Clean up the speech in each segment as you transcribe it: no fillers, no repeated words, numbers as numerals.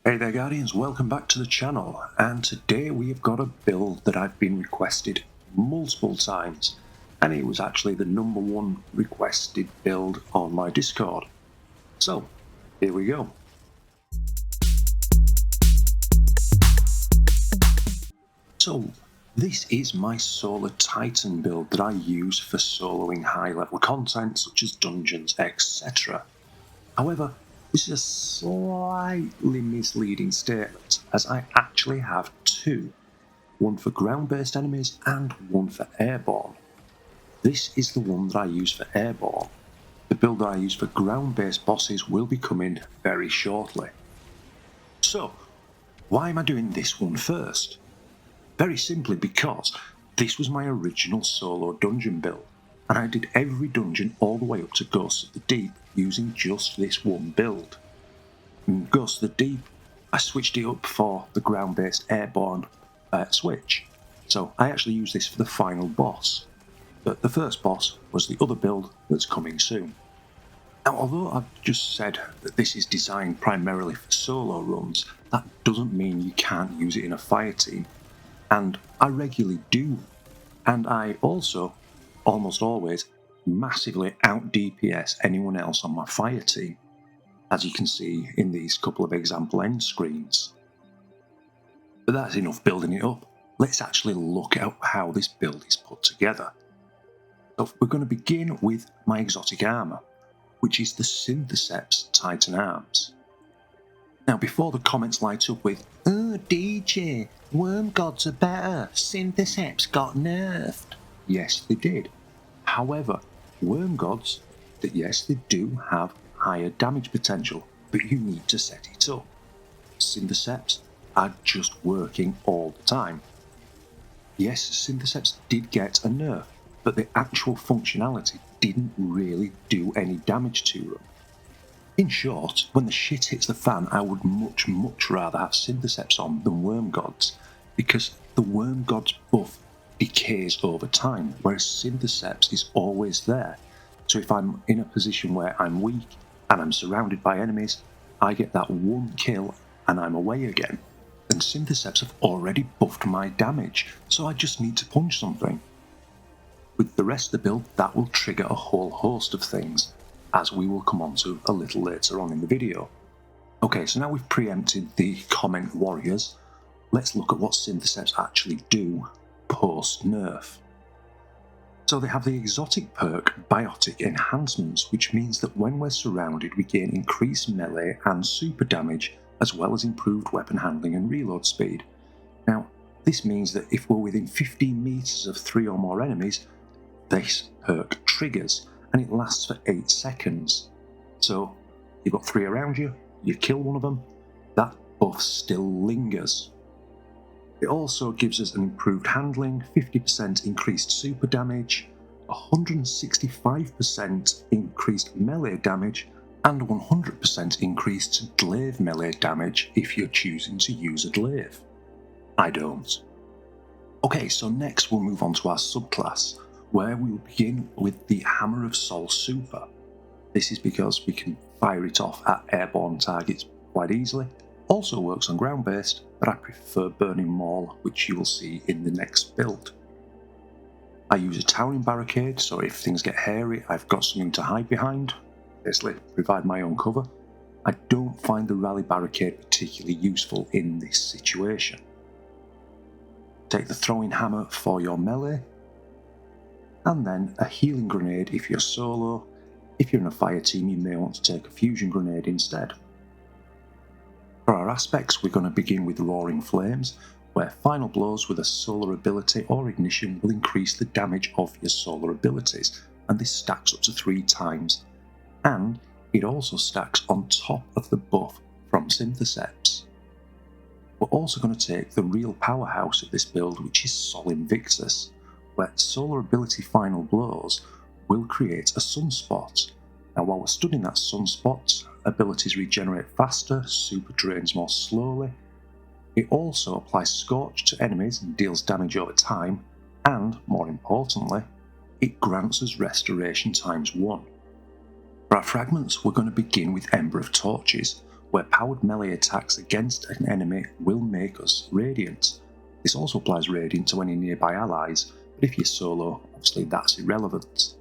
Hey there Guardians, welcome back to the channel, and today we have got a build that I've been requested multiple times, and it was actually the #1 requested build on my Discord. So, here we go. So, this is my Solar Titan build that I use for soloing high level content such as dungeons, etc. However, this is a slightly misleading statement, as I actually have two. One for ground-based enemies and one for airborne. This is the one that I use for airborne. The build that I use for ground-based bosses will be coming very shortly. So, why am I doing this one first? Very simply because this was my original solo dungeon build, and I did every dungeon all the way up to Ghosts of the Deep using just this one build. In Ghosts of the Deep, I switched it up for the ground-based airborne switch. So I actually used this for the final boss, but the first boss was the other build that's coming soon. Now, although I've just said that this is designed primarily for solo runs, that doesn't mean you can't use it in a fire team, and I regularly do, and I also, almost always, massively out DPS anyone else on my fire team, as you can see in these couple of example end screens. But that's enough building it up. Let's actually look at how this build is put together. So we're going to begin with my exotic armour, which is the Syntheseps Titan Arms. Now, before the comments light up with, "Oh DJ, worm gods are better, Syntheseps got nerfed." Yes, they did. However, worm gods, yes, they do have higher damage potential, but you need to set it up. Syntheseps are just working all the time. Yes, Syntheseps did get a nerf, but the actual functionality didn't really do any damage to them. In short, when the shit hits the fan, I would much rather have Syntheseps on than Worm Gods, because the Worm Gods buff decays over time, whereas Syntheseps is always there. So if I'm in a position where I'm weak and I'm surrounded by enemies, I get that one kill and I'm away again. And Syntheseps have already buffed my damage, so I just need to punch something. With the rest of the build, that will trigger a whole host of things, as we will come on to a little later on in the video. Okay, so now we've preempted the comment warriors, let's look at what Syntheseps actually do post-nerf. So they have the exotic perk Biotic Enhancements, which means that when we're surrounded we gain increased melee and super damage, as well as improved weapon handling and reload speed. Now, this means that if we're within 15 meters of 3 or more enemies, this perk triggers, and it lasts for 8 seconds. So, you've got 3 around you, you kill one of them, that buff still lingers. It also gives us an improved handling, 50% increased super damage, 165% increased melee damage, and 100% increased glaive melee damage if you're choosing to use a glaive. I don't. Okay, so next we'll move on to our subclass, where we'll begin with the Hammer of Sol Super. This is because we can fire it off at airborne targets quite easily. Also works on ground based, but I prefer Burning Maul, which you will see in the next build. I use a Towering Barricade, so if things get hairy, I've got something to hide behind, basically provide my own cover. I don't find the Rally Barricade particularly useful in this situation. Take the Throwing Hammer for your melee, and then a Healing Grenade if you're solo. If you're in a fire team, you may want to take a Fusion Grenade instead. For our aspects, we're going to begin with Roaring Flames, where final blows with a solar ability or ignition will increase the damage of your solar abilities, and this stacks up to 3 times. And it also stacks on top of the buff from Syntheseps. We're also going to take the real powerhouse of this build, which is Sol Invictus, where solar ability final blows will create a sunspot. Now, while we're studying that sunspot, abilities regenerate faster, super drains more slowly. It also applies Scorch to enemies and deals damage over time, and, more importantly, it grants us restoration ×1. For our fragments, we're going to begin with Ember of Torches, where powered melee attacks against an enemy will make us radiant. This also applies radiant to any nearby allies, but if you're solo, obviously that's irrelevant.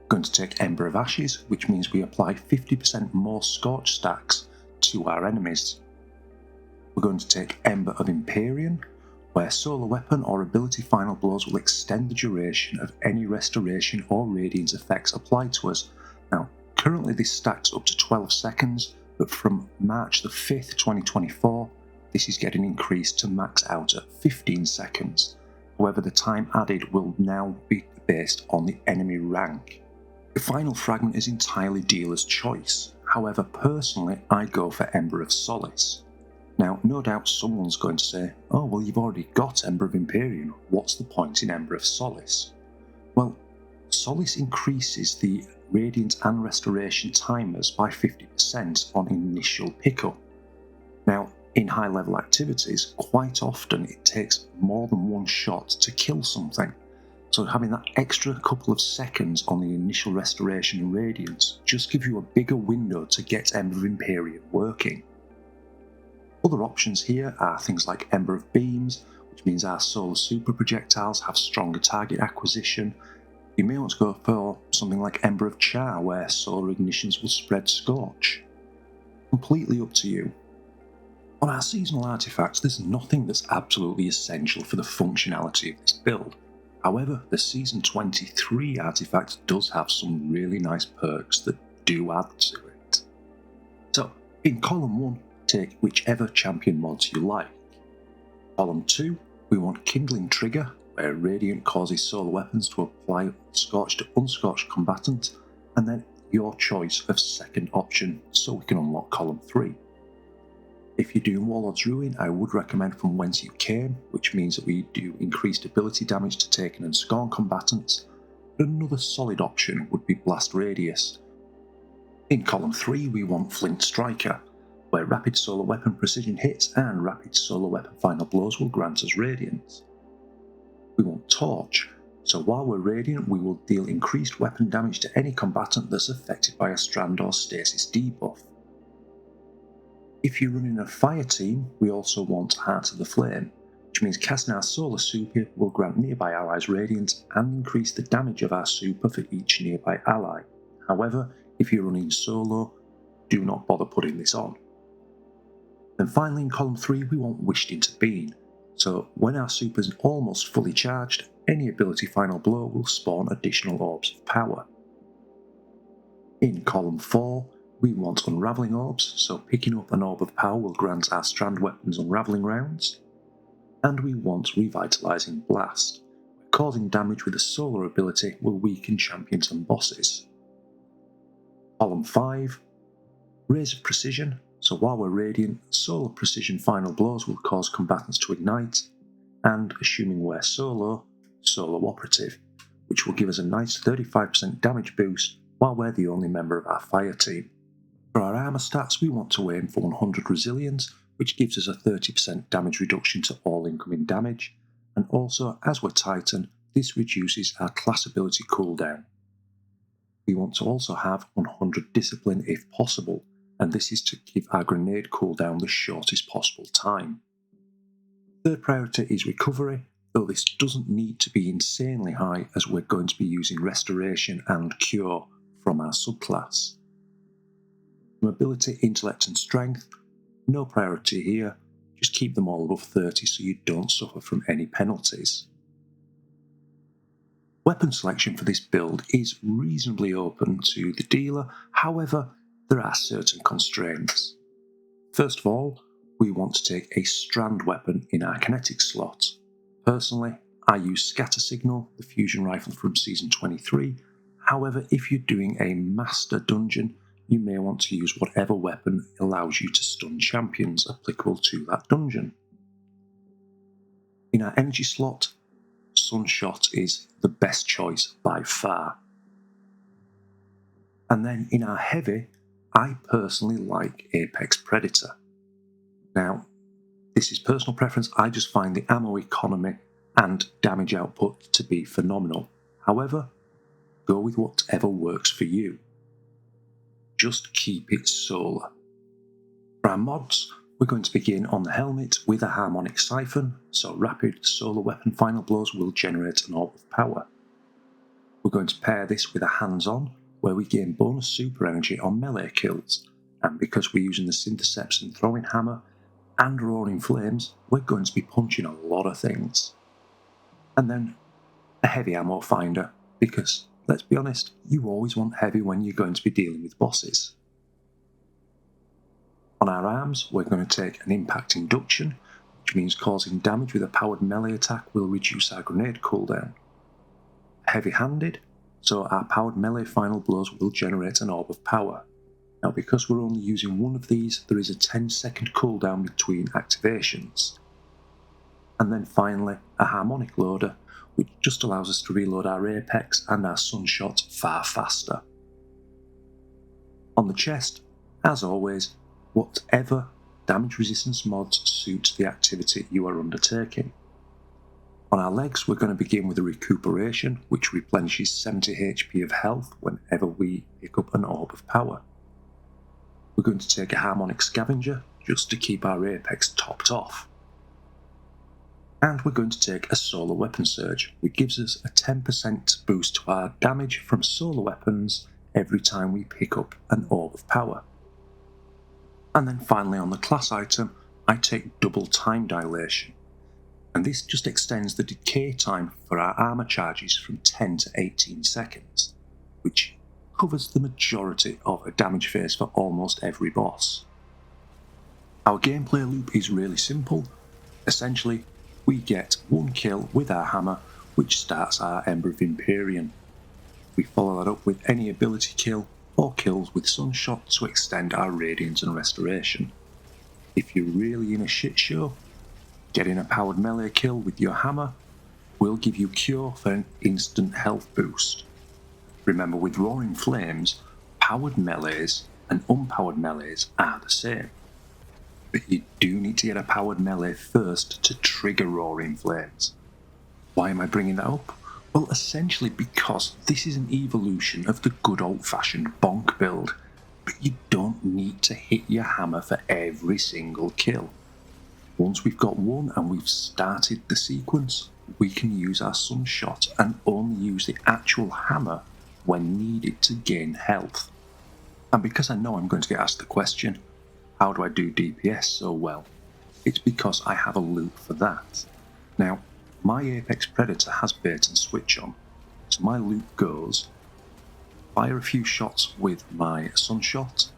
Going to take Ember of Ashes, which means we apply 50% more Scorch stacks to our enemies. We're going to take Ember of Empyrean, where solo weapon or ability final blows will extend the duration of any restoration or radiant effects applied to us. Now, currently this stacks up to 12 seconds, but from March the 5th, 2024, this is getting increased to max out at 15 seconds. However, the time added will now be based on the enemy rank. The final fragment is entirely dealer's choice. However, personally, I go for Ember of Solace. Now, no doubt someone's going to say, oh well, you've already got Ember of Empyrean, what's the point in Ember of Solace? Well, Solace increases the Radiant and Restoration timers by 50% on initial pickup. Now, in high level activities, quite often it takes more than one shot to kill something, so having that extra couple of seconds on the initial Restoration and Radiance just gives you a bigger window to get Ember of Empyrean working. Other options here are things like Ember of Beams, which means our solar super projectiles have stronger target acquisition. You may want to go for something like Ember of Char, where solar ignitions will spread Scorch. Completely up to you. On our seasonal artifacts, there's nothing that's absolutely essential for the functionality of this build. However, the Season 23 artifact does have some really nice perks that do add to it. So, in column 1, take whichever champion mods you like. Column 2, we want Kindling Trigger, where Radiant causes solar weapons to apply Scorch to unscorched combatants, and then your choice of second option so we can unlock column 3. If you're doing Warlord's Ruin, I would recommend From Whence You Came, which means that we do increased ability damage to taken and scorn combatants, but another solid option would be Blast Radius. In column 3 we want Flint Striker, where rapid solar weapon precision hits and rapid solar weapon final blows will grant us radiance. We want Torch, so while we're radiant we will deal increased weapon damage to any combatant that's affected by a strand or stasis debuff. If you're running a fire team, we also want Heart of the Flame, which means casting our solar super will grant nearby allies radiance and increase the damage of our super for each nearby ally. However, if you're running solo, do not bother putting this on. Then finally in column 3 we want Wished into Being, so when our super is almost fully charged, any ability final blow will spawn additional orbs of power. In column 4 we want Unravelling Orbs, so picking up an orb of power will grant our strand weapons unravelling rounds. And we want Revitalizing Blast, where causing damage with a solar ability will weaken champions and bosses. Column 5, Rays of Precision, so while we're radiant, solar precision final blows will cause combatants to ignite, and assuming we're solo, Solo Operative, which will give us a nice 35% damage boost while we're the only member of our fire team. For our armour stats we want to aim for 100 resilience, which gives us a 30% damage reduction to all incoming damage, and also as we're Titan, this reduces our class ability cooldown. We want to also have 100 discipline if possible, and this is to give our grenade cooldown the shortest possible time. Third priority is recovery, though this doesn't need to be insanely high as we're going to be using restoration and cure from our subclass. Mobility, intellect and strength, no priority here, just keep them all above 30 so you don't suffer from any penalties. Weapon selection for this build is reasonably open to the dealer, however there are certain constraints. First of all, we want to take a strand weapon in our kinetic slot. Personally, I use Scatter Signal, the fusion rifle from Season 23, however if you're doing a master dungeon, you may want to use whatever weapon allows you to stun champions applicable to that dungeon. In our energy slot, Sunshot is the best choice by far. And then in our heavy, I personally like Apex Predator. Now, this is personal preference, I just find the ammo economy and damage output to be phenomenal. However, go with whatever works for you. just keep it solar. For our mods, we're going to begin on the helmet with a harmonic siphon, so rapid solar weapon final blows will generate an orb of power. We're going to pair this with a hands-on, where we gain bonus super energy on melee kills, and because we're using the Syntheseps and throwing hammer and roaring flames, we're going to be punching a lot of things. And then a heavy ammo finder, because let's be honest, you always want heavy when you're going to be dealing with bosses. On our arms, we're going to take an impact induction, which means causing damage with a powered melee attack will reduce our grenade cooldown. Heavy-handed, so our powered melee final blows will generate an orb of power. Now because we're only using one of these, there is a 10-second cooldown between activations. And then finally, a harmonic loader, which just allows us to reload our apex and our sunshot far faster. On the chest, as always, whatever damage resistance mods suits the activity you are undertaking. On our legs, we're going to begin with a recuperation, which replenishes 70 HP of health whenever we pick up an orb of power. We're going to take a harmonic scavenger, just to keep our apex topped off. And we're going to take a solar weapon surge, which gives us a 10% boost to our damage from solar weapons every time we pick up an orb of power. And then finally on the class item, I take double time dilation. And this just extends the decay time for our armour charges from 10 to 18 seconds, which covers the majority of a damage phase for almost every boss. Our gameplay loop is really simple. Essentially, we get one kill with our hammer, which starts our Ember of Empyrean. We follow that up with any ability kill or kills with Sunshot to extend our Radiance and Restoration. If you're really in a shit show, getting a powered melee kill with your hammer will give you Cure for an instant health boost. Remember, with Roaring Flames, powered melees and unpowered melees are the same. But you do need to get a powered melee first to trigger Roaring Flames. Why am I bringing that up? Well, essentially because this is an evolution of the good old-fashioned bonk build, but you don't need to hit your hammer for every single kill. Once we've got one and we've started the sequence, we can use our Sunshot and only use the actual hammer when needed to gain health. And because I know I'm going to get asked the question, how do I do DPS so well? It's because I have a loop for that. Now, my Apex Predator has bait and switch on, so my loop goes: fire a few shots with my Sunshot,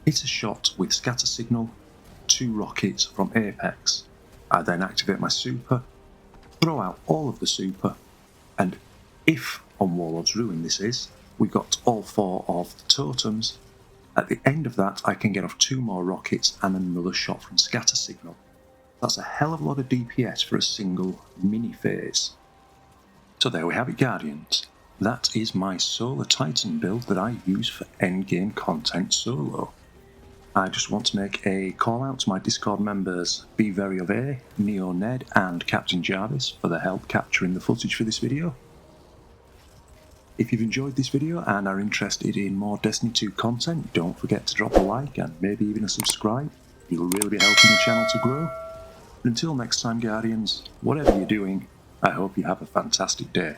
hit a shot with Scatter Signal, 2 rockets from Apex. I then activate my super, throw out all of the super, and if on Warlord's Ruin this is, we got all 4 of the totems, at the end of that I can get off 2 more rockets and another shot from Scatter Signal. That's a hell of a lot of DPS for a single mini phase. So there we have it, Guardians. That is my Solar Titan build that I use for endgame content solo. I just want to make a call out to my Discord members Be Very of A, Neo Ned and Captain Jarvis for their help capturing the footage for this video. If you've enjoyed this video and are interested in more Destiny 2 content, don't forget to drop a like and maybe even a subscribe. You'll really be helping the channel to grow. But until next time, Guardians, whatever you're doing, I hope you have a fantastic day.